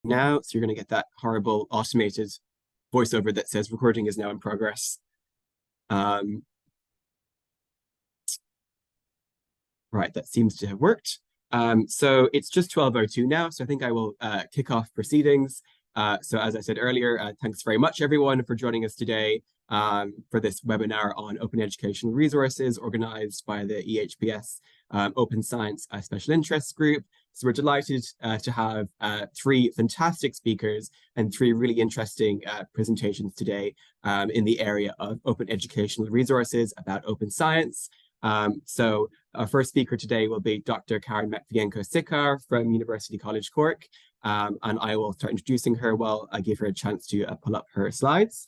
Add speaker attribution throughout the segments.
Speaker 1: now. So you're going to get that horrible automated voiceover that says recording is now in progress. Right, that seems to have worked. So it's just 12:02 now, so I think I will kick off proceedings. So as I said earlier, thanks very much everyone for joining us today for this webinar on open educational resources organized by the EHPS Open Science Special Interests Group. So we're delighted to have three fantastic speakers and three really interesting presentations today in the area of open educational resources about open science. So our first speaker today will be Dr. Karen Matvienko-Sikar from University College Cork, and I will start introducing her while I give her a chance to pull up her slides.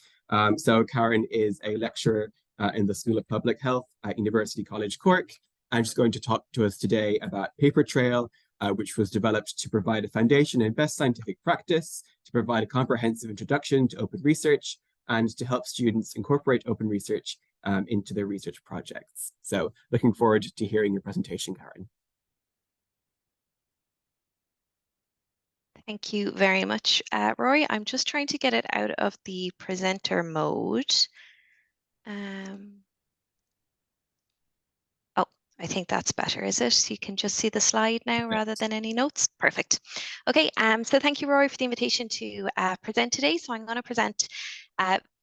Speaker 1: So Karen is a lecturer in the School of Public Health at University College Cork, and she's going to talk to us today about Paper Trail, which was developed to provide a foundation in best scientific practice, to provide a comprehensive introduction to open research, and to help students incorporate open research into their research projects. So looking forward to hearing your presentation, Karen.
Speaker 2: Thank you very much, Rory. I'm just trying to get it out of the presenter mode. Oh, I think that's better, is it? So you can just see the slide now rather than any notes. Perfect. Okay, so thank you, Rory, for the invitation to present today. So I'm going to present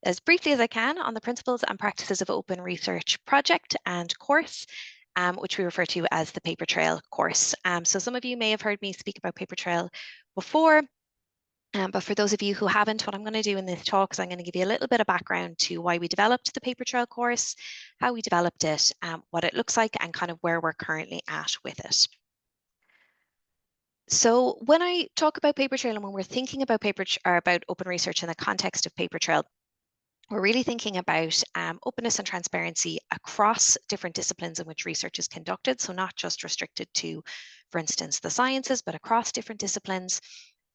Speaker 2: as briefly as I can on the principles and practices of open research project and course, which we refer to as the Paper Trail course. So some of you may have heard me speak about Paper Trail before, but for those of you who haven't, what I'm going to do in this talk is I'm going to give you a little bit of background to why we developed the Paper Trail course, how we developed it, what it looks like, and kind of where we're currently at with it. So when I talk about Paper Trail and when we're thinking about about open research in the context of Paper Trail, we're really thinking about openness and transparency across different disciplines in which research is conducted. So not just restricted to, for instance, the sciences, but across different disciplines.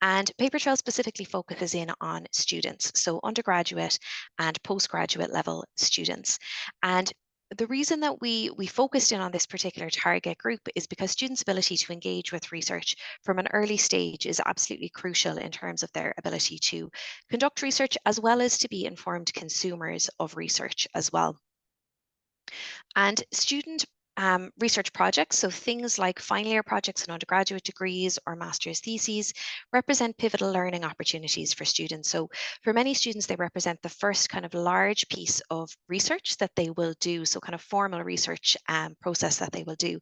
Speaker 2: And Paper Trail specifically focuses in on students, so undergraduate and postgraduate level students. And the reason that we focused in on this particular target group is because students' ability to engage with research from an early stage is absolutely crucial in terms of their ability to conduct research, as well as to be informed consumers of research as well. And student research projects, so things like final year projects and undergraduate degrees or master's theses, represent pivotal learning opportunities for students. So for many students, they represent the first kind of large piece of research that they will do, so kind of formal research process that they will do.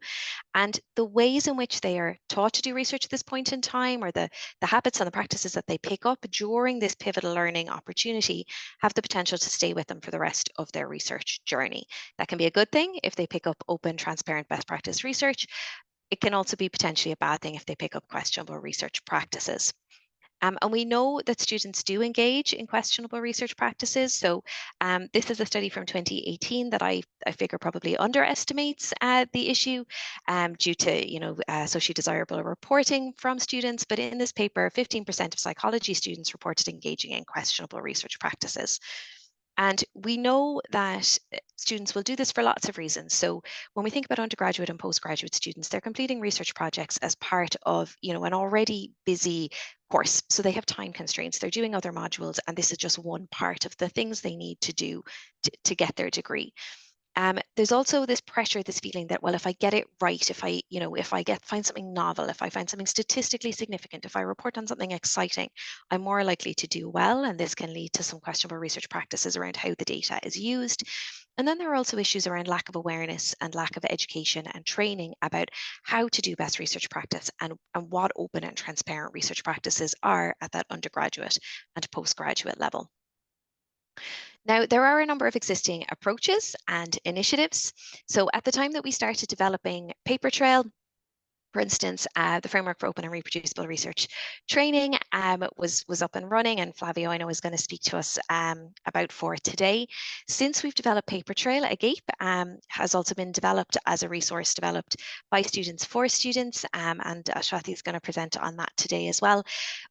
Speaker 2: And the ways in which they are taught to do research at this point in time, or the habits and the practices that they pick up during this pivotal learning opportunity, have the potential to stay with them for the rest of their research journey. That can be a good thing if they pick up open, transparent, best practice research. It can also be potentially a bad thing if they pick up questionable research practices. And we know that students do engage in questionable research practices. So this is a study from 2018 that I figure probably underestimates the issue due to socially desirable reporting from students. But in this paper, 15% of psychology students reported engaging in questionable research practices. And we know that students will do this for lots of reasons. So when we think about undergraduate and postgraduate students, they're completing research projects as part of, an already busy course. So they have time constraints, they're doing other modules, and this is just one part of the things they need to do to get their degree. There's also this pressure, this feeling that, well, if I get it right, if I find something novel, if I find something statistically significant, if I report on something exciting, I'm more likely to do well. And this can lead to some questionable research practices around how the data is used. And then there are also issues around lack of awareness and lack of education and training about how to do best research practice and what open and transparent research practices are at that undergraduate and postgraduate level. Now, there are a number of existing approaches and initiatives. So at the time that we started developing Paper Trail, for instance, the Framework for Open and Reproducible Research Training was up and running, and Flavio, I know, is going to speak to us about FORRT today. Since we've developed Paper Trail, AGAPE has also been developed as a resource developed by students for students, and Aswathi is going to present on that today as well.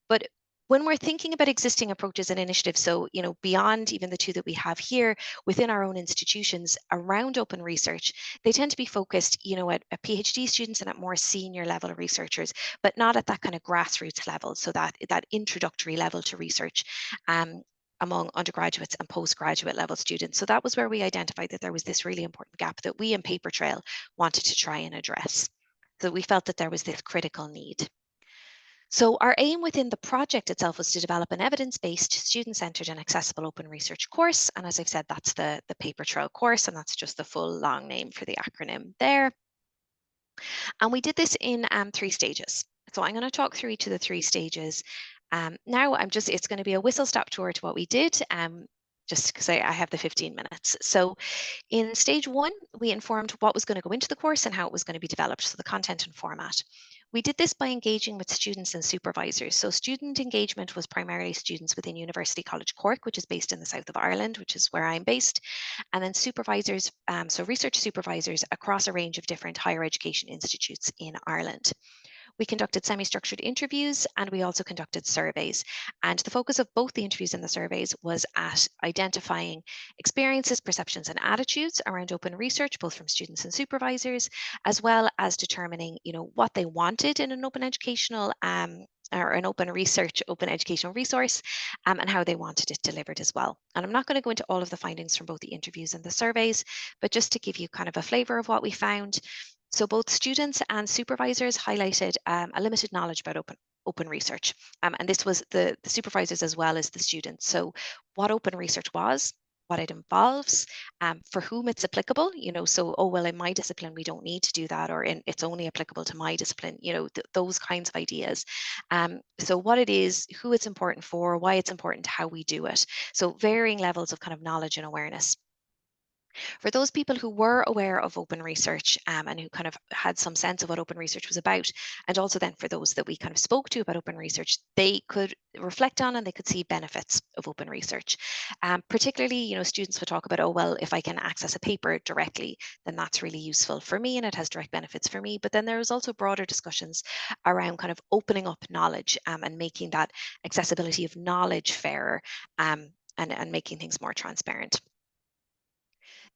Speaker 2: But When we're thinking about existing approaches and initiatives, so beyond even the two that we have here within our own institutions around open research, they tend to be focused, at PhD students and at more senior level researchers, but not at that kind of grassroots level. So that introductory level to research. Among undergraduates and postgraduate level students. So that was where we identified that there was this really important gap that we in Paper Trail wanted to try and address. So we felt that there was this critical need. So our aim within the project itself was to develop an evidence-based, student-centered and accessible open research course. And as I've said, that's the Paper Trail course, and that's just the full long name for the acronym there. And we did this in 3 stages. So I'm going to talk through each of the 3 stages. Now it's going to be a whistle-stop tour to what we did, just because I have the 15 minutes. So in stage 1, we informed what was going to go into the course and how it was going to be developed, so the content and format. We did this by engaging with students and supervisors. So student engagement was primarily students within University College Cork, which is based in the south of Ireland, which is where I'm based. And then supervisors, so research supervisors across a range of different higher education institutes in Ireland. We conducted semi-structured interviews and we also conducted surveys. And the focus of both the interviews and the surveys was at identifying experiences, perceptions, and attitudes around open research, both from students and supervisors, as well as determining, what they wanted in an open educational or an open research, open educational resource, and how they wanted it delivered as well. And I'm not going to go into all of the findings from both the interviews and the surveys, but just to give you kind of a flavour of what we found. So both students and supervisors highlighted a limited knowledge about open research. And this was the supervisors as well as the students. So what open research was, what it involves, for whom it's applicable, so, oh, well, in my discipline, we don't need to do that, or it's only applicable to my discipline, those kinds of ideas. So what it is, who it's important for, why it's important, how we do it. So varying levels of kind of knowledge and awareness. For those people who were aware of open research and who kind of had some sense of what open research was about, and also then for those that we kind of spoke to about open research, they could reflect on and they could see benefits of open research. Particularly, students would talk about, oh, well, if I can access a paper directly, then that's really useful for me and it has direct benefits for me. But then there was also broader discussions around kind of opening up knowledge and making that accessibility of knowledge fairer and making things more transparent.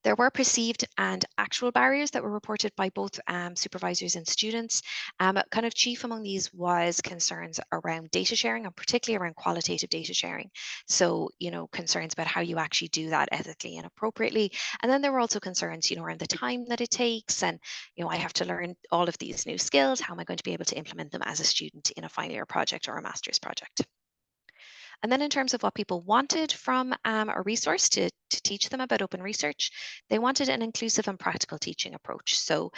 Speaker 2: There were perceived and actual barriers that were reported by both supervisors and students. Kind of chief among these was concerns around data sharing and particularly around qualitative data sharing. So, concerns about how you actually do that ethically and appropriately. And then there were also concerns, around the time that it takes and, I have to learn all of these new skills. How am I going to be able to implement them as a student in a final year project or a master's project? And then in terms of what people wanted from a resource to teach them about open research, they wanted an inclusive and practical teaching approach. So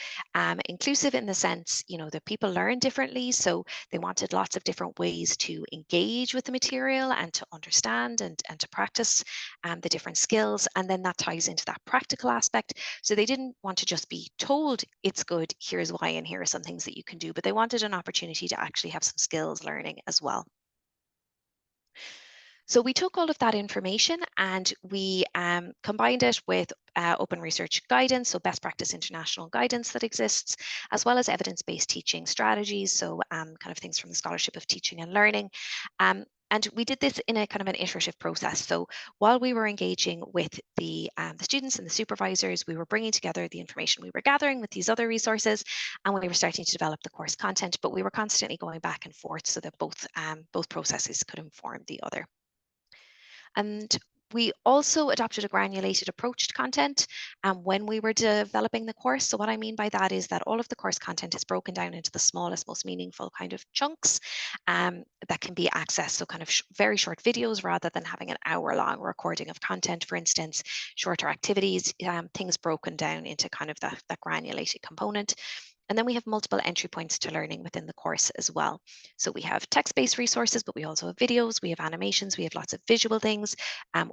Speaker 2: inclusive in the sense, that people learn differently. So they wanted lots of different ways to engage with the material and to understand and to practice the different skills. And then that ties into that practical aspect. So they didn't want to just be told it's good, here's why, and here are some things that you can do, but they wanted an opportunity to actually have some skills learning as well. So we took all of that information and we combined it with open research guidance, so best practice international guidance that exists, as well as evidence-based teaching strategies, so kind of things from the Scholarship of Teaching and Learning. And we did this in a kind of an iterative process. So while we were engaging with the students and the supervisors, we were bringing together the information we were gathering with these other resources, and we were starting to develop the course content, but we were constantly going back and forth so that both processes could inform the other. And we also adopted a granulated approach to content when we were developing the course. So what I mean by that is that all of the course content is broken down into the smallest, most meaningful kind of chunks that can be accessed. So kind of very short videos rather than having an hour-long recording of content, for instance, shorter activities, things broken down into kind of that granulated component. And then we have multiple entry points to learning within the course as well. So we have text-based resources, but we also have videos, we have animations, we have lots of visual things,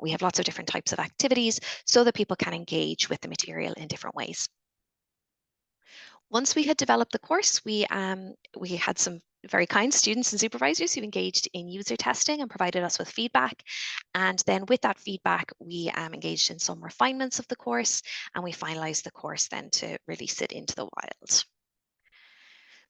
Speaker 2: we have lots of different types of activities so that people can engage with the material in different ways. Once we had developed the course, we had some very kind students and supervisors who engaged in user testing and provided us with feedback. And then with that feedback, we engaged in some refinements of the course and we finalized the course then to release it into the wild.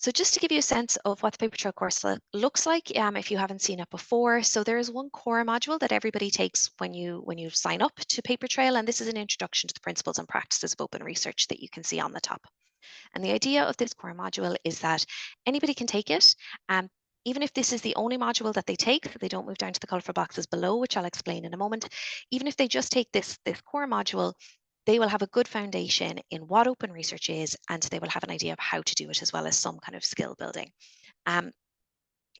Speaker 2: So just to give you a sense of what the paper trail course looks like, if you haven't seen it before, so there is one core module that everybody takes when you sign up to paper trail, and this is an introduction to the principles and practices of open research that you can see on the top. And the idea of this core module is that anybody can take it. Even if this is the only module that they take, they don't move down to the colourful boxes below, which I'll explain in a moment. Even if they just take this core module, they will have a good foundation in what open research is, and they will have an idea of how to do it, as well as some kind of skill building.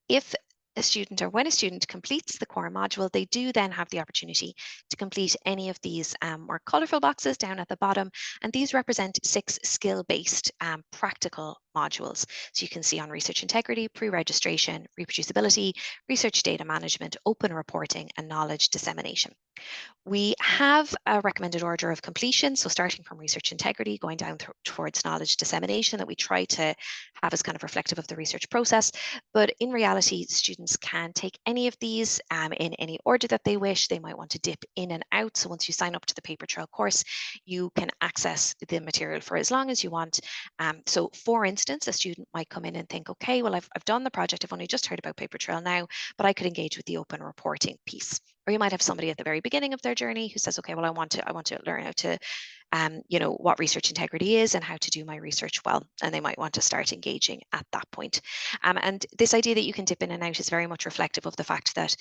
Speaker 2: If a student, or when a student completes the core module, they do then have the opportunity to complete any of these more colourful boxes down at the bottom, and these represent 6 skill-based practical modules. So you can see on research integrity, pre-registration, reproducibility, research data management, open reporting, and knowledge dissemination. We have a recommended order of completion, so starting from research integrity, going down towards knowledge dissemination, that we try to have as kind of reflective of the research process. But in reality, students can take any of these in any order that they wish. They might want to dip in and out. So once you sign up to the paper trail course, you can access the material for as long as you want. So for instance, a student might come in and think, okay, well, I've done the project. I've only just heard about paper trail now, but I could engage with the open reporting piece. Or you might have somebody at the very beginning of their journey who says, okay, well, I want to learn how to, what research integrity is and how to do my research well. And they might want to start engaging at that point. And this idea that you can dip in and out is very much reflective of the fact that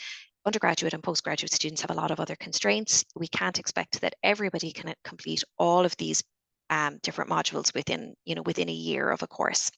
Speaker 2: undergraduate and postgraduate students have a lot of other constraints. We can't expect that everybody can complete all of these different modules within a year of a course.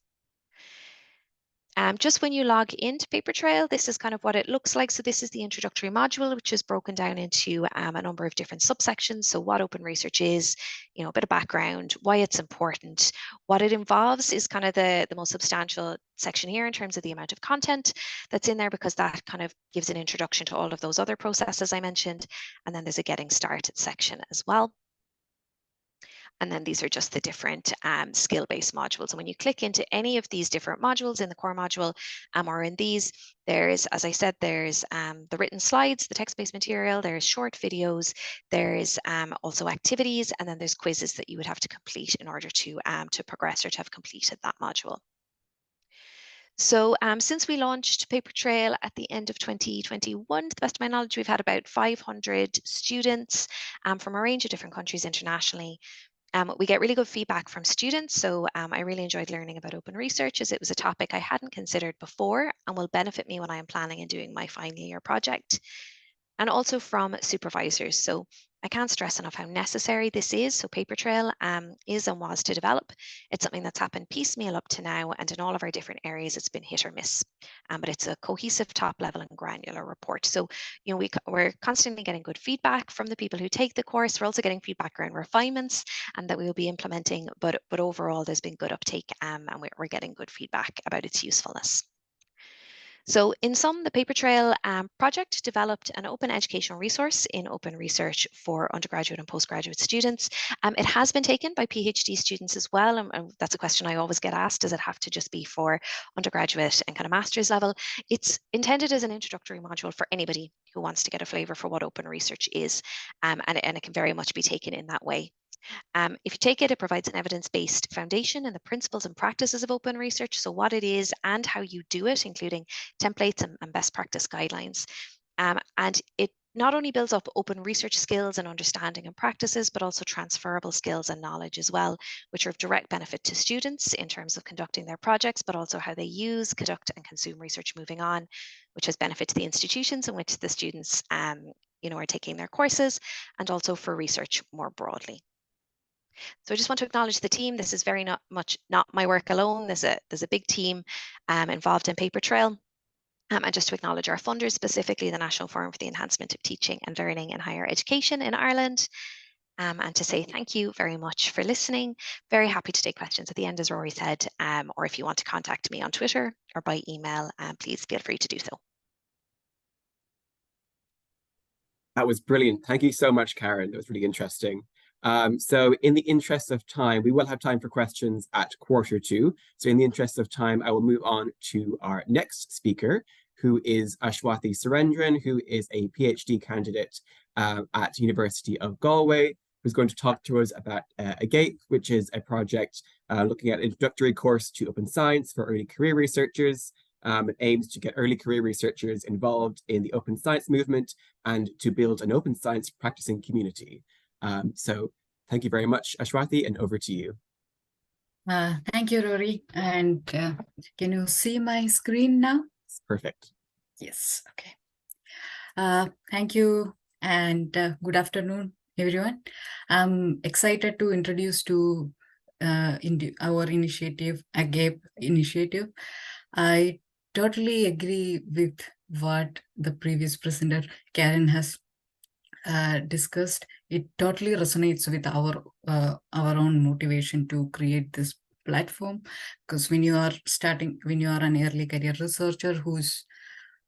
Speaker 2: Just when you log into paper trail, this is kind of what it looks like. So this is the introductory module, which is broken down into a number of different subsections. So what open research is, a bit of background, why it's important. What it involves is kind of the most substantial section here in terms of the amount of content that's in there, because that kind of gives an introduction to all of those other processes I mentioned. And then there's a getting started section as well. And then these are just the different skill-based modules. And when you click into any of these different modules in the core module or in these, there's, as I said, there's the written slides, the text-based material, there's short videos, there's also activities, and then there's quizzes that you would have to complete in order to progress or to have completed that module. So since we launched Paper Trail at the end of 2021, to the best of my knowledge, we've had about 500 students from a range of different countries internationally. We get really good feedback from students, so I really enjoyed learning about open research, as it was a topic I hadn't considered before and will benefit me when I am planning and doing my final year project. And also from supervisors. So I can't stress enough how necessary this is. So paper trail is and was to develop. It's something that's happened piecemeal up to now, and in all of our different areas, it's been hit or miss. But it's a cohesive, top level and granular report. So we're constantly getting good feedback from the people who take the course. We're also getting feedback around refinements and that we will be implementing. But overall, there's been good uptake, and we're getting good feedback about its usefulness. So in sum, the Paper Trail project developed an open educational resource in open research for undergraduate and postgraduate students. It has been taken by PhD students as well, and that's a question I always get asked: does it have to just be for undergraduate and kind of master's level? It's intended as an introductory module for anybody who wants to get a flavour for what open research is, and it can very much be taken in that way. If you take it, it provides an evidence-based foundation in the principles and practices of open research, so what it is and how you do it, including templates and best practice guidelines. And it not only builds up open research skills and understanding and practices, but also transferable skills and knowledge as well, which are of direct benefit to students in terms of conducting their projects, but also how they use, conduct, and consume research moving on, which has benefit to the institutions in which the students are taking their courses, and also for research more broadly. So I just want to acknowledge the team. This is very not my work alone. There's a big team involved in Paper Trail. And just to acknowledge our funders, specifically the National Forum for the Enhancement of Teaching and Learning in Higher Education in Ireland. And to say thank you very much for listening. Very happy to take questions at the end, as Rory said, or if you want to contact me on Twitter or by email, please feel free to do so.
Speaker 1: That was brilliant. Thank you so much, Karen. That was really interesting. So in the interest of time, we will have time for questions at 2:15. So in the interest of time, I will move on to our next speaker, who is Aswathi Surendran, who is a PhD candidate at University of Galway, who's going to talk to us about AGAPE, which is a project looking at introductory course to open science for early career researchers. It aims to get early career researchers involved in the open science movement and to build an open science practicing community. So thank you very much, Aswathi, and over to you.
Speaker 3: Thank you, Rory. And can you see my screen now?
Speaker 1: Perfect.
Speaker 3: Yes, okay. Thank you and good afternoon, everyone. I'm excited to introduce to our initiative, AGAPE initiative. I totally agree with what the previous presenter, Karen, has discussed. It totally resonates with our own motivation to create this platform, because when you are an early career researcher who's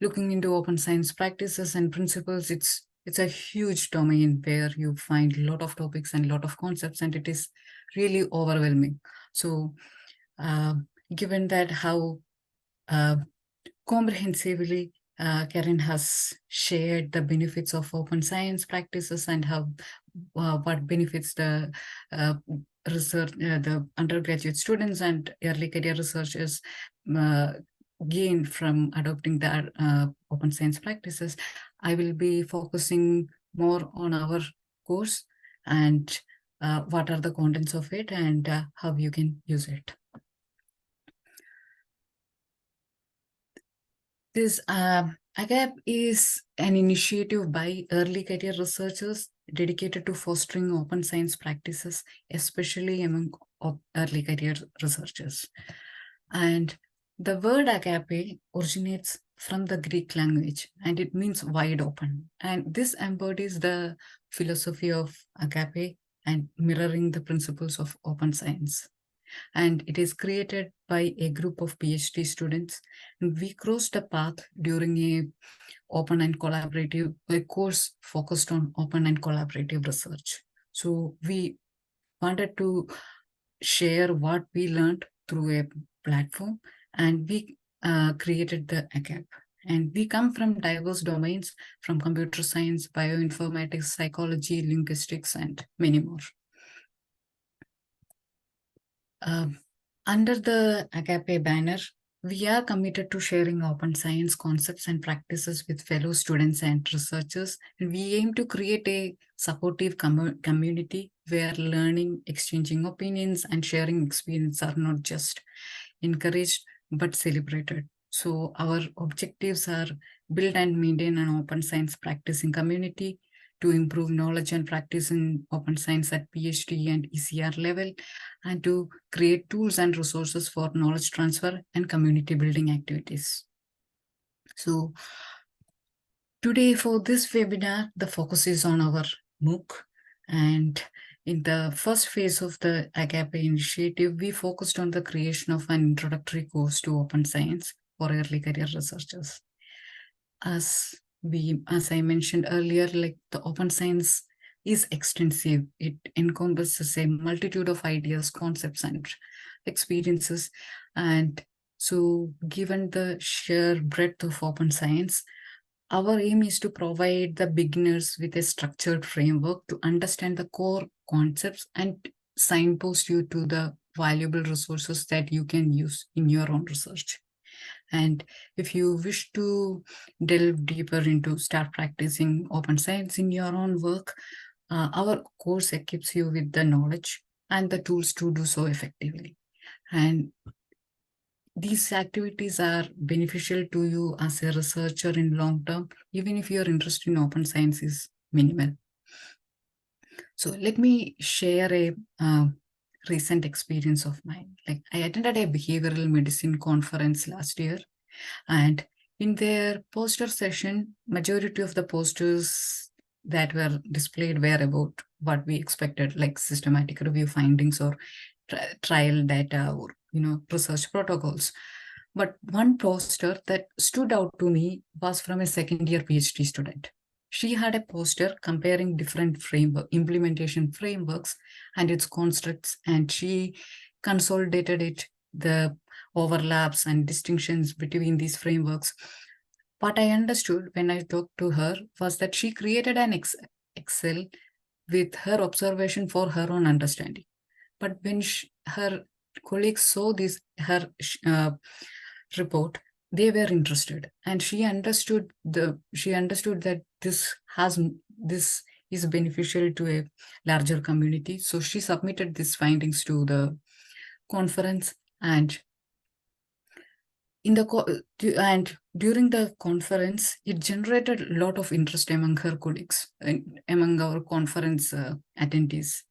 Speaker 3: looking into open science practices and principles, it's a huge domain where you find a lot of topics and a lot of concepts, and it is really overwhelming. So given that how comprehensively Karen has shared the benefits of open science practices and how what benefits the research, the undergraduate students and early career researchers gain from adopting the open science practices, I will be focusing more on our course and what are the contents of it and how you can use it. This AGAPE is an initiative by early career researchers dedicated to fostering open science practices, especially among early career researchers. And the word AGAPE originates from the Greek language, and it means wide open. And this embodies the philosophy of AGAPE and mirroring the principles of open science. And it is created by a group of PhD students. And we crossed a path during a course focused on open and collaborative research. So we wanted to share what we learned through a platform, and we created the AGAPE. And we come from diverse domains, from computer science, bioinformatics, psychology, linguistics, and many more. Under the AGAPE banner, we are committed to sharing open science concepts and practices with fellow students and researchers. And we aim to create a supportive community where learning, exchanging opinions, and sharing experience are not just encouraged, but celebrated. So our objectives are build and maintain an open science practicing community, to improve knowledge and practice in open science at PhD and ECR level, and to create tools and resources for knowledge transfer and community building activities. So today for this webinar, the focus is on our MOOC. And in the first phase of the AGAPE initiative, we focused on the creation of an introductory course to open science for early career researchers. As I mentioned earlier, like the open science is extensive. It encompasses a multitude of ideas, concepts, and experiences. And so given the sheer breadth of open science, our aim is to provide the beginners with a structured framework to understand the core concepts and signpost you to the valuable resources that you can use in your own research. And if you wish to delve deeper into start practicing open science in your own work, our course equips you with the knowledge and the tools to do so effectively. And these activities are beneficial to you as a researcher in long term, even if your interest in open science is minimal. So let me share a recent experience of mine. Like I attended a behavioral medicine conference last year, and in their poster session, majority of the posters that were displayed were about what we expected, like systematic review findings or trial data or research protocols. But one poster that stood out to me was from a second-year PhD student. She had a poster comparing different implementation frameworks and its constructs, and she consolidated it, the overlaps and distinctions between these frameworks. What I understood when I talked to her was that she created an Excel with her observation for her own understanding. But when her colleagues saw her report, they were interested, and she understood that this is beneficial to a larger community. So she submitted these findings to the conference, and during the conference, it generated a lot of interest among her colleagues and among our conference attendees.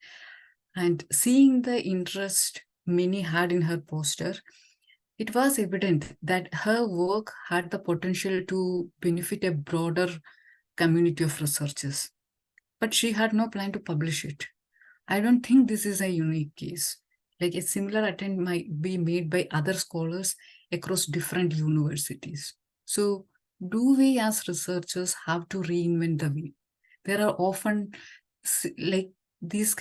Speaker 3: And seeing the interest many had in her poster, it was evident that her work had the potential to benefit a broader community of researchers, but she had no plan to publish it. I don't think this is a unique case. Like, a similar attempt might be made by other scholars across different universities. So, do we as researchers have to reinvent the wheel? There are often like this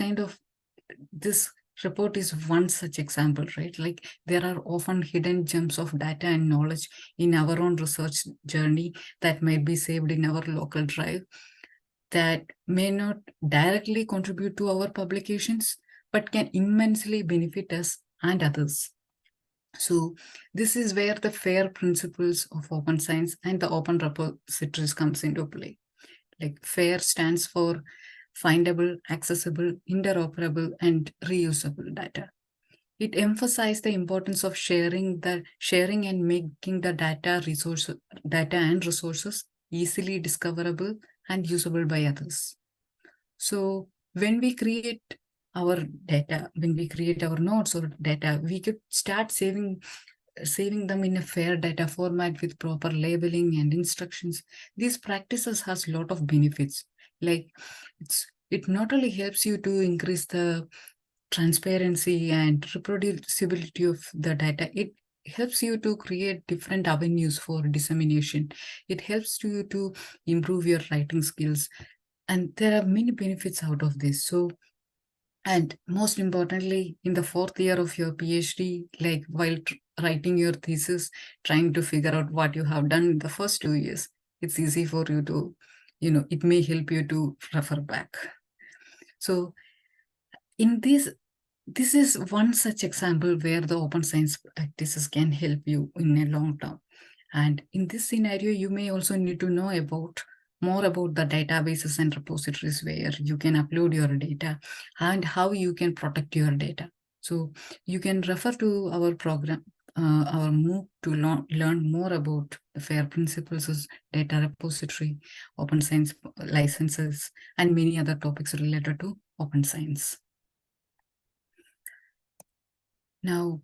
Speaker 3: report is one such example, right? Like, there are often hidden gems of data and knowledge in our own research journey that might be saved in our local drive, that may not directly contribute to our publications, but can immensely benefit us and others. So this is where the FAIR principles of open science and the open repositories comes into play. Like, FAIR stands for findable, accessible, interoperable, and reusable data. It emphasized the importance of sharing and making the data and resources easily discoverable and usable by others. So when we create our data, when we create our notes or data, we could start saving them in a FAIR data format with proper labeling and instructions. These practices has a lot of benefits. Like, it not only helps you to increase the transparency and reproducibility of the data, it helps you to create different avenues for dissemination. It helps you to improve your writing skills. And there are many benefits out of this. So, and most importantly, in the 4th year of your PhD, like while writing your thesis, trying to figure out what you have done in the first 2 years, it's easy for you to, it may help you to refer back. So in this is one such example where the open science practices can help you in a long term. And in this scenario, you may also need to know more about the databases and repositories where you can upload your data and how you can protect your data. So you can refer to our program, our MOOC, to learn more about the FAIR principles, data repository, open science licenses, and many other topics related to open science. Now,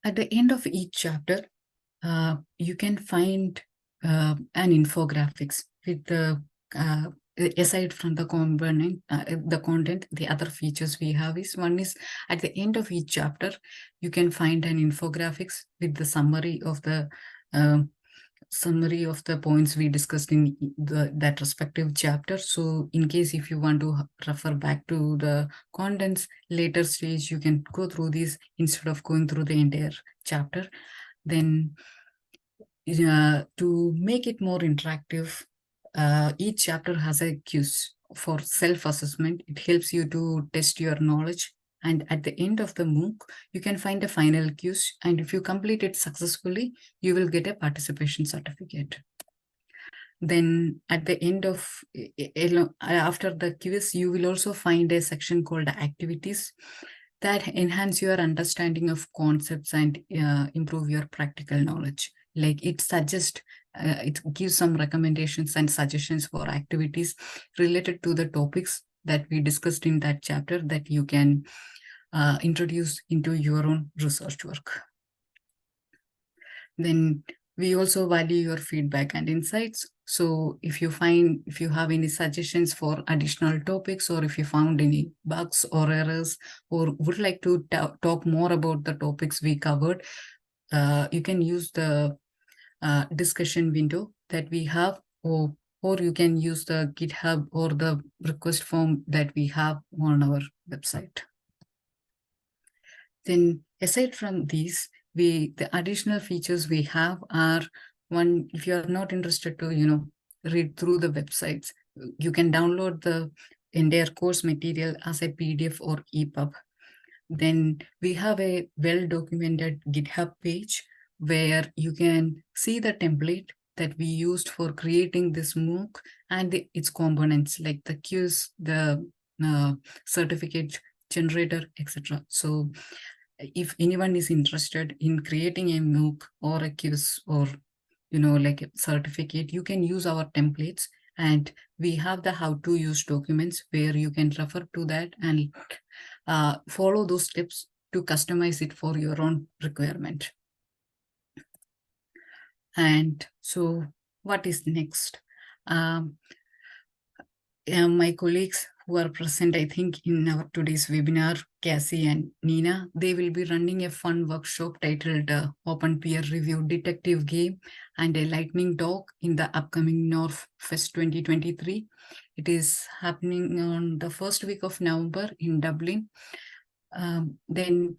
Speaker 3: at the end of each chapter, you can find an infographics with the aside from the component, the content, the other features we have is at the end of each chapter, you can find an infographics with the summary of the points we discussed in that respective chapter. So in case if you want to refer back to the contents later stage, you can go through these instead of going through the entire chapter. Then to make it more interactive, each chapter has a quiz for self-assessment. It helps you to test your knowledge. And at the end of the MOOC, you can find a final quiz. And if you complete it successfully, you will get a participation certificate. Then at the end of, after the quiz, you will also find a section called activities that enhance your understanding of concepts and improve your practical knowledge. Like, it suggests, it gives some recommendations and suggestions for activities related to the topics that we discussed in that chapter that you can introduce into your own research work. Then we also value your feedback and insights. So if you have any suggestions for additional topics, or if you found any bugs or errors, or would like to talk more about the topics we covered, you can use the discussion window that we have, or you can use the GitHub or the request form that we have on our website. Then aside from these, the additional features we have are if you are not interested to, read through the websites, you can download the entire course material as a PDF or EPUB. Then we have a well-documented GitHub page where you can see the template that we used for creating this MOOC and its components like the quiz, the certificate generator, etc. So if anyone is interested in creating a MOOC or a quiz or like a certificate, you can use our templates, and we have the how to use documents where you can refer to that and follow those steps to customize it for your own requirement. And so what is next? My colleagues who are present, I think, in our today's webinar, Cassie and Nina, they will be running a fun workshop titled Open Peer Review Detective Game and a Lightning Talk in the upcoming North Fest 2023. It is happening on the first week of November in Dublin. Then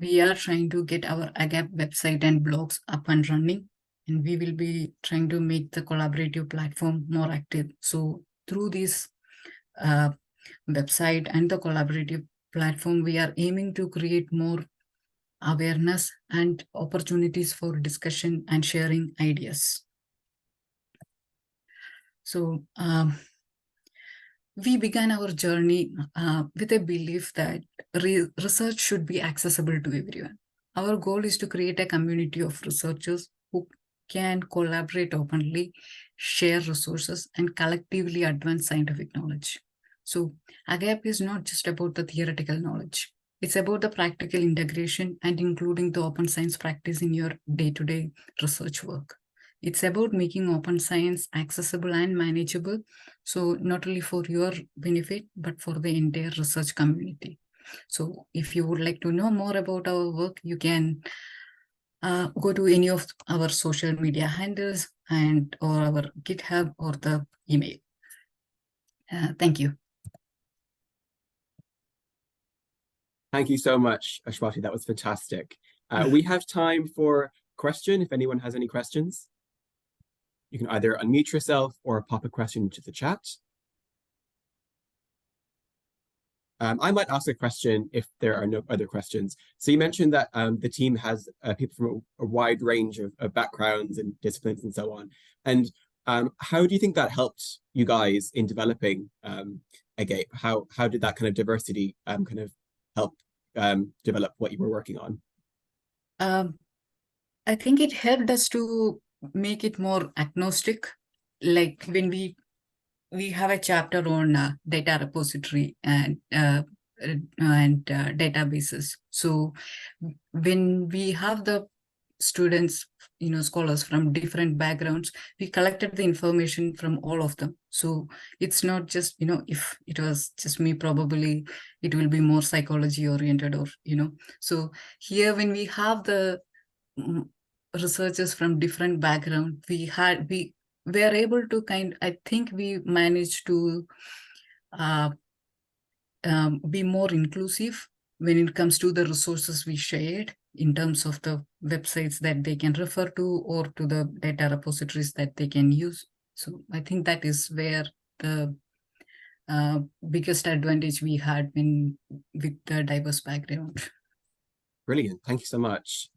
Speaker 3: we are trying to get our AGAPE website and blogs up and running, and we will be trying to make the collaborative platform more active. So through this website and the collaborative platform, we are aiming to create more awareness and opportunities for discussion and sharing ideas. So we began our journey with a belief that research should be accessible to everyone. Our goal is to create a community of researchers who can collaborate openly, share resources, and collectively advance scientific knowledge. So AGAPE is not just about the theoretical knowledge. It's about the practical integration and including the open science practice in your day-to-day research work. It's about making open science accessible and manageable, so not only for your benefit, but for the entire research community. So if you would like to know more about our work, you can go to any of our social media handles or our GitHub or the email. Thank you.
Speaker 1: Thank you so much, Aswathi. That was fantastic. We have time for question if anyone has any questions. You can either unmute yourself or pop a question into the chat. I might ask a question if there are no other questions. So you mentioned that the team has people from a wide range of backgrounds and disciplines and so on. And how do you think that helped you guys in developing AGAPE? How did that kind of diversity kind of help develop what you were working on?
Speaker 3: I think it helped us to make it more agnostic. Like when we have a chapter on data repository and databases. So when we have the students, scholars from different backgrounds, we collected the information from all of them. So it's not just, if it was just me, probably it will be more psychology oriented or, So here when we have the researchers from different backgrounds, we were able to I think we managed to be more inclusive when it comes to the resources we shared in terms of the websites that they can refer to or to the data repositories that they can use. So I think that is where the biggest advantage we had with the diverse background.
Speaker 1: Brilliant. Thank you so much.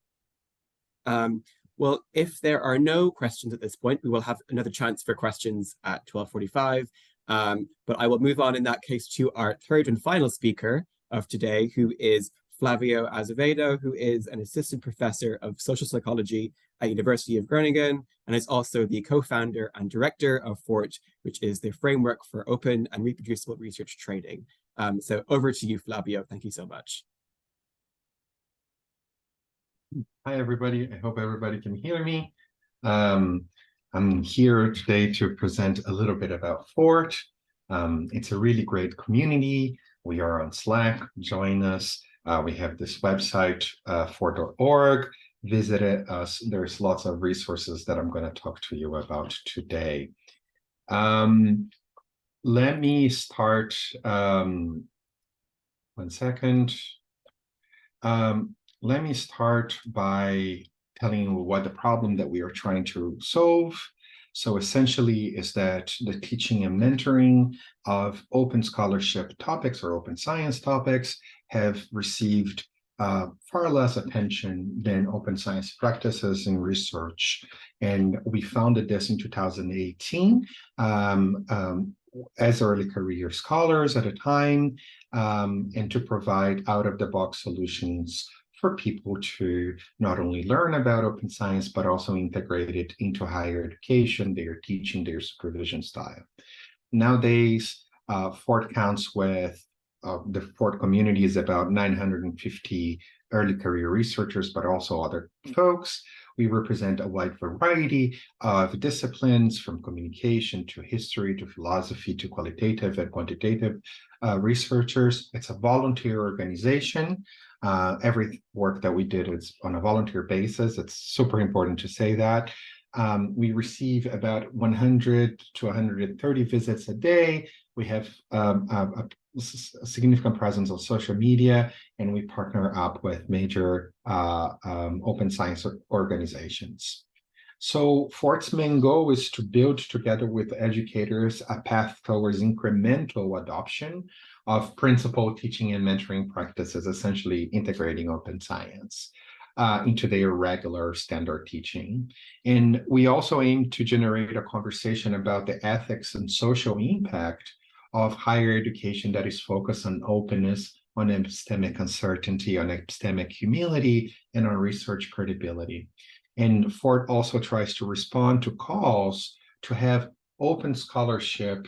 Speaker 1: Well, if there are no questions at this point, we will have another chance for questions at 12:45. But I will move on in that case to our third and final speaker of today, who is Flavio Azevedo, who is an assistant professor of social psychology at University of Groningen, and is also the co-founder and director of FORRT, which is the framework for open and reproducible research trading. So over to you, Flavio. Thank you so much.
Speaker 4: Hi, everybody. I hope everybody can hear me. I'm here today to present a little bit about FORRT. It's a really great community. We are on Slack. Join us. We have this website, FORRT.org. Visit us. There's lots of resources that I'm going to talk to you about today. Let me start. 1 second. Let me start by telling you what the problem that we are trying to solve. So essentially is that the teaching and mentoring of open scholarship topics or open science topics have received far less attention than open science practices in research. And we founded this in 2018 as early career scholars at a time, and to provide out-of-the-box solutions for people to not only learn about open science, but also integrate it into higher education, their teaching, their supervision style. Nowadays, FORRT counts with the FORRT community is about 950 early career researchers, but also other folks. We represent a wide variety of disciplines, from communication to history to philosophy to qualitative and quantitative researchers. It's a volunteer organization. Every work that we did is on a volunteer basis. It's super important to say that. We receive about 100 to 130 visits a day. We have a significant presence on social media, and we partner up with major open science organizations. So FORRT's main goal is to build together with educators a path towards incremental adoption of principled teaching and mentoring practices, essentially integrating open science into their regular standard teaching. And we also aim to generate a conversation about the ethics and social impact of higher education that is focused on openness, on epistemic uncertainty, on epistemic humility, and on research credibility. And FORRT also tries to respond to calls to have open scholarship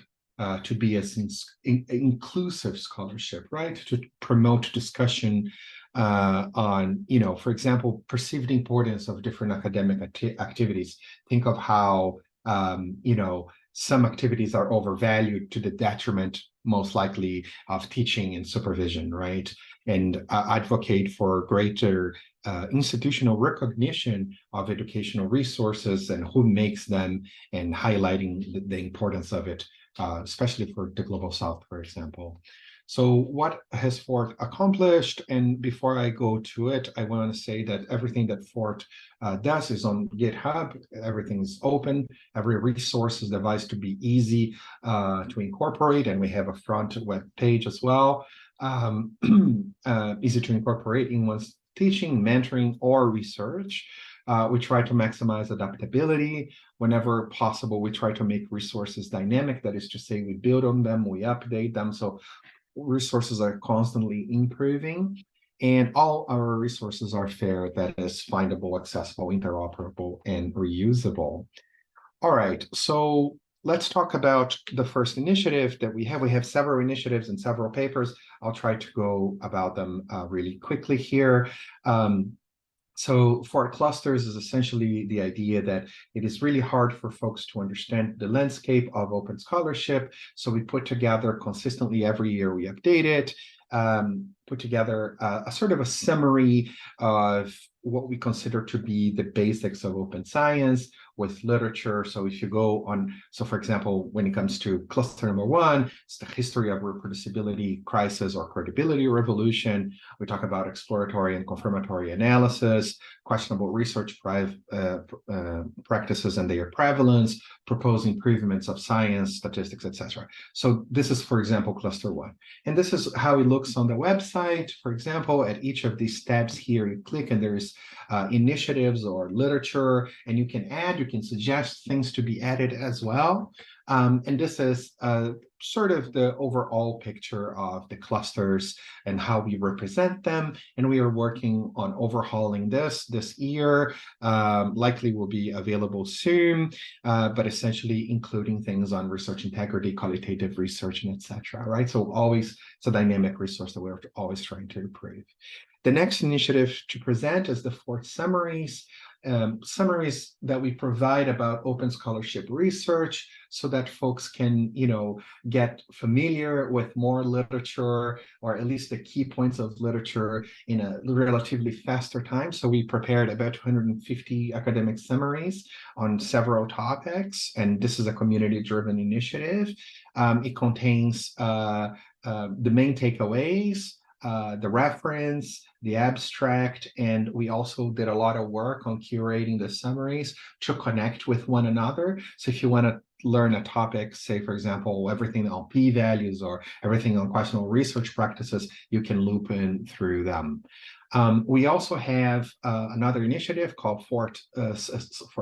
Speaker 4: to be as inclusive scholarship, right? To promote discussion on, for example, perceived importance of different academic activities. Think of how, some activities are overvalued to the detriment, most likely, of teaching and supervision, right? And advocate for greater institutional recognition of educational resources and who makes them, and highlighting the importance of it, especially for the Global South, for example. So what has FORRT accomplished? And before I go to it, I want to say that everything that FORRT does is on GitHub. Everything is open. Every resource is devised to be easy to incorporate. And we have a front web page as well. Easy to incorporate in one's teaching, mentoring, or research. We try to maximize adaptability. Whenever possible, we try to make resources dynamic. That is to say, we build on them, we update them. So resources are constantly improving, and all our resources are fair, that is findable, accessible, interoperable, and reusable. All right, so let's talk about the first initiative that we have. We have several initiatives and several papers. I'll try to go about them really quickly here. So FORRT clusters is essentially the idea that it is really hard for folks to understand the landscape of open scholarship. So we put together consistently every year, we update it, put together a sort of a summary of what we consider to be the basics of open science with literature. So if you go on, so for example, when it comes to cluster number 1, it's the history of reproducibility crisis or credibility revolution. We talk about exploratory and confirmatory analysis, questionable research practices and their prevalence, propose improvements of science, statistics, etc. So this is, for example, cluster 1. And this is how it looks on the website. For example, at each of these tabs here, you click and there's initiatives or literature, and you can add, you can suggest things to be added as well. And this is sort of the overall picture of the clusters and how we represent them. And we are working on overhauling this year. Likely will be available soon, but essentially including things on research integrity, qualitative research, and etc. Right? So always, it's a dynamic resource that we're always trying to improve. The next initiative to present is the FORRT summaries. Summaries that we provide about open scholarship research so that folks can, get familiar with more literature, or at least the key points of literature in a relatively faster time. So we prepared about 250 academic summaries on several topics, and this is a community-driven initiative. It contains the main takeaways, the reference, the abstract, and we also did a lot of work on curating the summaries to connect with one another. So if you want to learn a topic, say, for example, everything on p-values or everything on questionable research practices, you can loop in through them. We also have another initiative called FORRT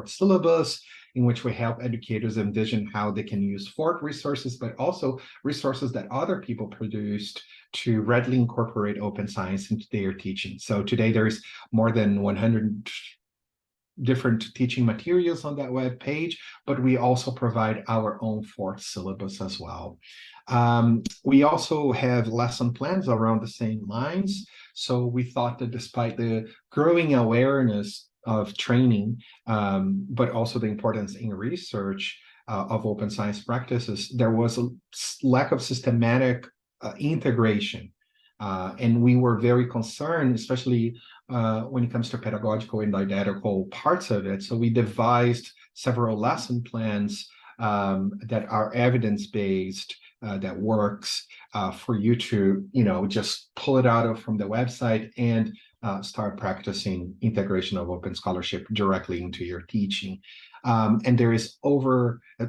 Speaker 4: Syllabus, in which we help educators envision how they can use FORRT resources, but also resources that other people produced to readily incorporate open science into their teaching. So today there's more than 100 different teaching materials on that web page, but we also provide our own FORRT syllabus as well. We also have lesson plans around the same lines. So we thought that despite the growing awareness of training, but also the importance in research of open science practices, there was a lack of systematic integration. And we were very concerned, especially when it comes to pedagogical and didactical parts of it. So we devised several lesson plans that are evidence-based, that works for you to, just pull it out from the website and start practicing integration of open scholarship directly into your teaching. And there is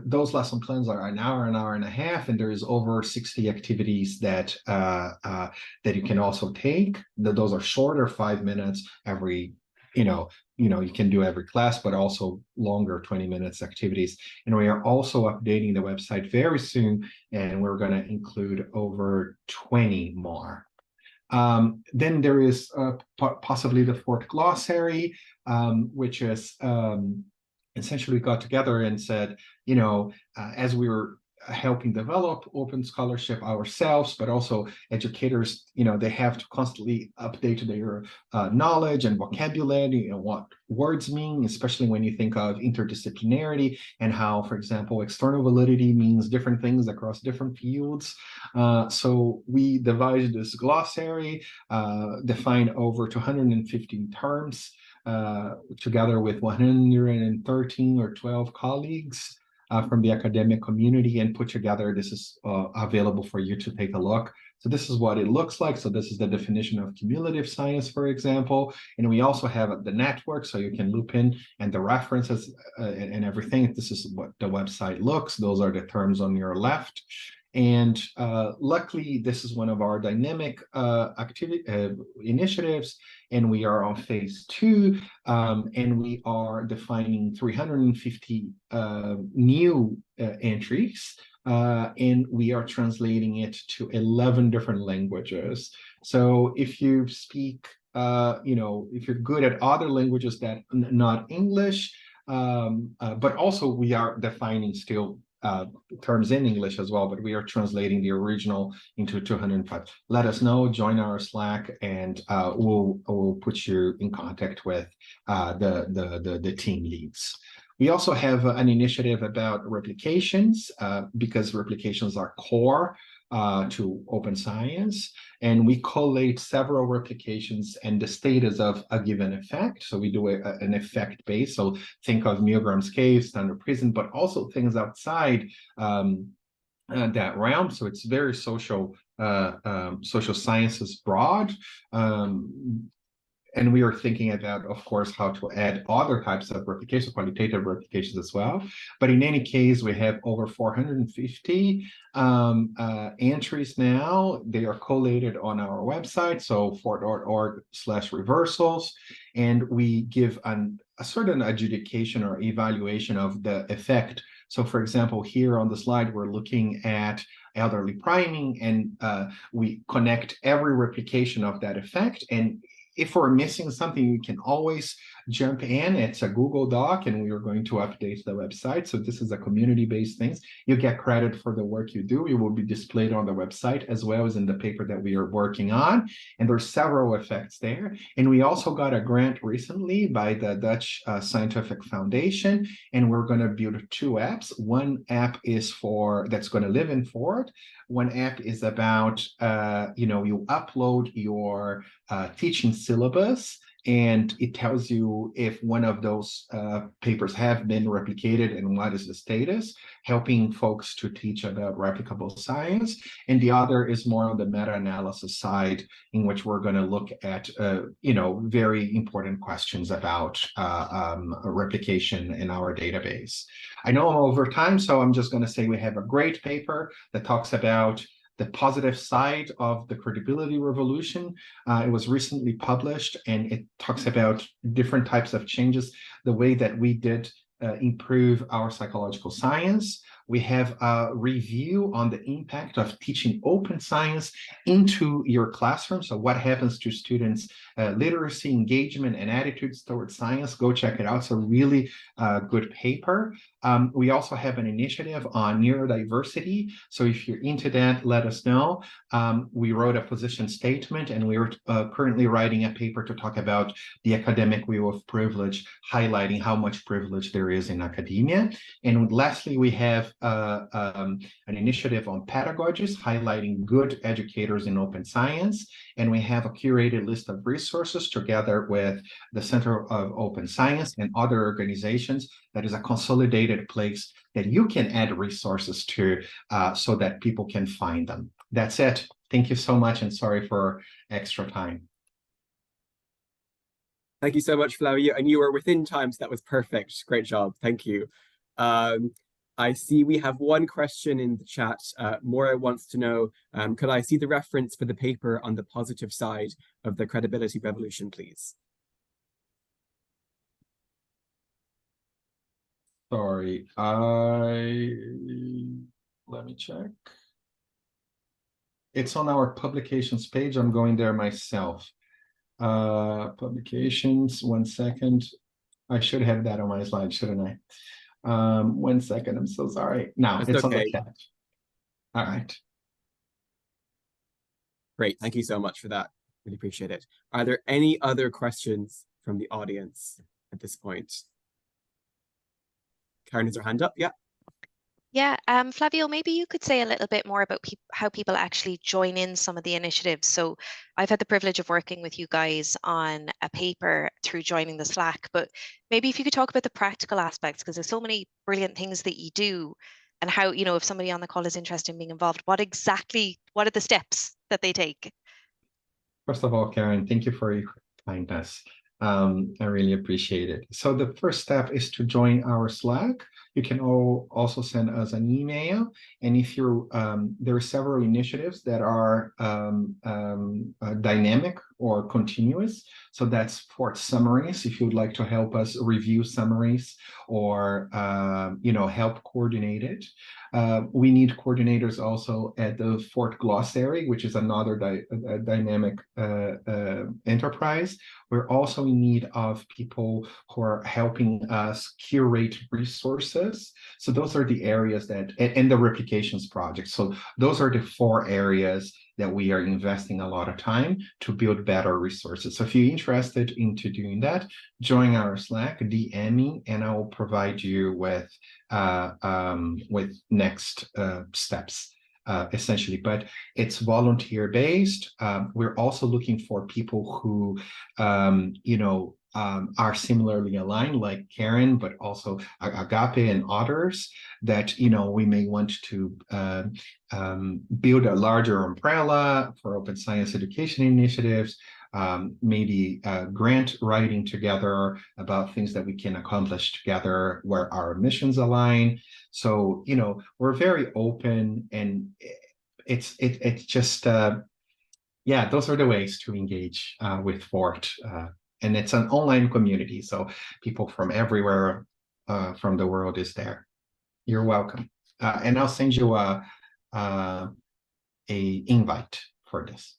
Speaker 4: those lesson plans are an hour and a half, and there is over 60 activities that that you can also take. Those are shorter, 5 minutes every, you can do every class, but also longer 20 minutes activities. And we are also updating the website very soon, and we're going to include over 20 more. Then there is possibly the FORRT glossary, which is essentially got together and said, as we were helping develop open scholarship ourselves, but also educators, they have to constantly update their knowledge and vocabulary, what words mean, especially when you think of interdisciplinarity and how, for example, external validity means different things across different fields. So we devised this glossary, defined over 250 terms, together with 113 or 12 colleagues from the academic community, and put together. This is available for you to take a look. So this is what it looks like. So this is the definition of cumulative science, for example. And we also have the network, so you can loop in and the references and everything. This is what the website looks. Those are the terms on your left. And luckily, this is one of our dynamic initiatives, and we are on phase 2, and we are defining 350 new entries, and we are translating it to 11 different languages. So if you speak, if you're good at other languages that not English, but also we are defining still terms in English as well, but we are translating the original into 205. Let us know, join our Slack, and we'll put you in contact with the team leads. We also have an initiative about replications, because replications are core to open science, and we collate several replications and the status of a given effect. So we do an effect base. So think of Milgram's cave, standard prism, but also things outside that realm. So it's very social sciences broad. And we are thinking about, of course, how to add other types of replication, qualitative replications as well. But in any case, we have over 450 entries now. They are collated on our website, so FORRT.org/reversals. And we give a certain adjudication or evaluation of the effect. So for example, here on the slide, we're looking at elderly priming, and we connect every replication of that effect. And if we're missing something, you can always jump in. It's a Google Doc, and we are going to update the website. So this is a community-based thing. You get credit for the work you do. It will be displayed on the website as well as in the paper that we are working on. And there's several effects there. And we also got a grant recently by the Dutch Scientific Foundation, and we're going to build 2 apps. One app is that's going to live in FORRT. One app is about, you upload your teaching syllabus, and it tells you if one of those papers have been replicated and what is the status, helping folks to teach about replicable science. And the other is more on the meta-analysis side, in which we're going to look at, very important questions about replication in our database. I know I'm over time, so I'm just going to say we have a great paper that talks about the positive side of the credibility revolution. It was recently published, and it talks about different types of changes, the way that we did improve our psychological science. We have a review on the impact of teaching open science into your classroom. So what happens to students' literacy, engagement, and attitudes towards science? Go check it out. It's a really good paper. We also have an initiative on neurodiversity. So if you're into that, let us know. We wrote a position statement, and we are currently writing a paper to talk about the academic wheel of privilege, highlighting how much privilege there is in academia. And lastly, we have an initiative on pedagogies, highlighting good educators in open science. And we have a curated list of resources together with the Center of Open Science and other organizations. That is a consolidated place that you can add resources to so that people can find them. That's it. Thank you so much, and sorry for extra time.
Speaker 1: Thank you so much, Flavio. And you were within time, so that was perfect. Great job. Thank you. I see we have one question in the chat. Maura wants to know, could I see the reference for the paper on the positive side of the credibility revolution, please?
Speaker 4: Sorry, let me check. It's on our publications page. I'm going there myself. Publications, 1 second. I should have that on my slide, shouldn't I? 1 second, I'm so sorry. No,
Speaker 1: That's
Speaker 4: it's
Speaker 1: okay.
Speaker 4: on the chat. All right.
Speaker 1: Great, thank you so much for that. Really appreciate it. Are there any other questions from the audience at this point? Karen has her hand up, yeah.
Speaker 2: Yeah, Flavio, maybe you could say a little bit more about how people actually join in some of the initiatives. So I've had the privilege of working with you guys on a paper through joining the Slack, but maybe if you could talk about the practical aspects, because there's so many brilliant things that you do, and how, if somebody on the call is interested in being involved, what are the steps that they take?
Speaker 4: First of all, Karen, thank you for your kindness. I really appreciate it. So the first step is to join our Slack. You can also send us an email. And if you're, there are several initiatives that are dynamic or continuous. So that's FORRT summaries, if you would like to help us review summaries or, help coordinate it. We need coordinators also at the FORRT glossary, which is another dynamic enterprise. We're also in need of people who are helping us curate resources. So those are the areas that, and the replications project. So those are the 4 areas that we are investing a lot of time to build better resources. So if you're interested into doing that, join our Slack, DM me, and I will provide you with next steps. Essentially, but it's volunteer based. We're also looking for people who, are similarly aligned, like Karen, but also AGAPE and others that, we may want to build a larger umbrella for open science education initiatives, maybe grant writing together about things that we can accomplish together where our missions align. So, we're very open, and it's just, those are the ways to engage with FORRT. And it's an online community, so people from everywhere from the world is there. You're welcome. And I'll send you a invite for this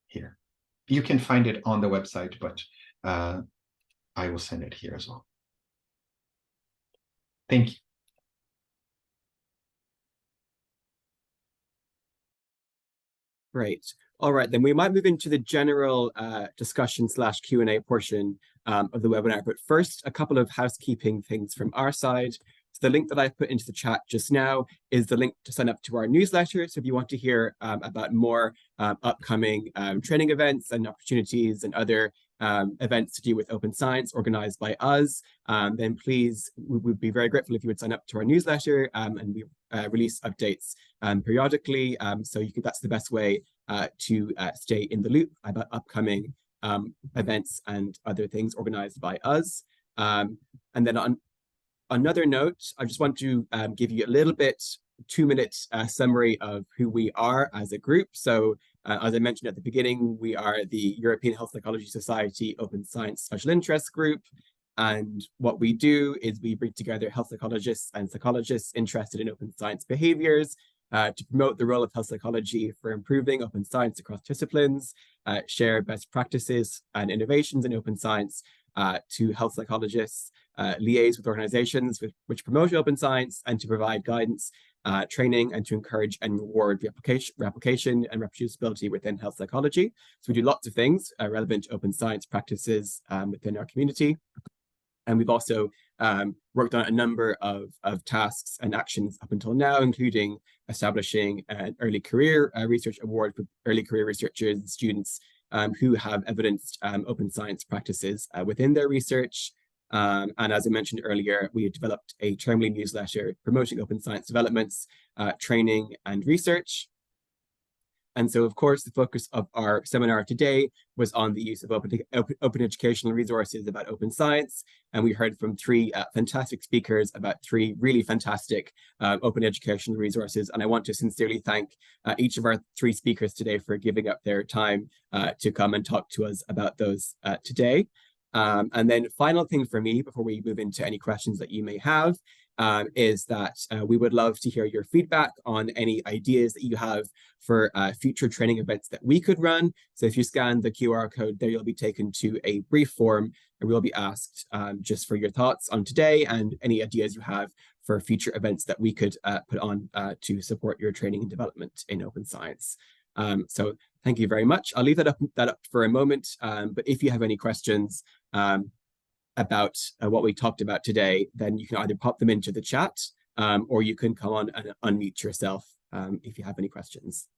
Speaker 4: here. You can find it on the website, but I will send it here as well. Thank you.
Speaker 1: Great. All right, then we might move into the general discussion / Q&A portion of the webinar. But first, a couple of housekeeping things from our side. So the link that I put into the chat just now is the link to sign up to our newsletter. So if you want to hear about more upcoming training events and opportunities and other events to do with open science organized by us, then please, we would be very grateful if you would sign up to our newsletter, and we release updates periodically. So that's the best way to stay in the loop about upcoming events and other things organized by us. And then on another note, I just want to give you a little bit 2-minute summary of who we are as a group. So as I mentioned at the beginning, we are the European Health Psychology Society Open Science Special Interest Group. And what we do is we bring together health psychologists and psychologists interested in open science behaviors to promote the role of health psychology for improving open science across disciplines, share best practices and innovations in open science to health psychologists, liaise with organizations which promote open science, and to provide guidance, training, and to encourage and reward replication and reproducibility within health psychology. So we do lots of things relevant to open science practices within our community. And we've also worked on a number of tasks and actions up until now, including establishing an early career research award for early career researchers and students who have evidenced open science practices within their research. And as I mentioned earlier, we have developed a termly newsletter promoting open science developments, training, and research. And so, of course, the focus of our seminar today was on the use of open educational resources about open science. And we heard from 3 fantastic speakers about 3 really fantastic open educational resources. And I want to sincerely thank each of our 3 speakers today for giving up their time to come and talk to us about those today. And then final thing for me, before we move into any questions that you may have, is that we would love to hear your feedback on any ideas that you have for future training events that we could run. So if you scan the QR code there, you'll be taken to a brief form, and we'll be asked just for your thoughts on today and any ideas you have for future events that we could put on to support your training and development in open science. So thank you very much. I'll leave that up for a moment, but if you have any questions about what we talked about today, then you can either pop them into the chat or you can come on and unmute yourself if you have any questions.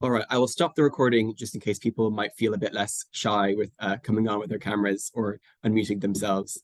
Speaker 1: All right, I will stop the recording just in case people might feel a bit less shy with coming on with their cameras or unmuting themselves.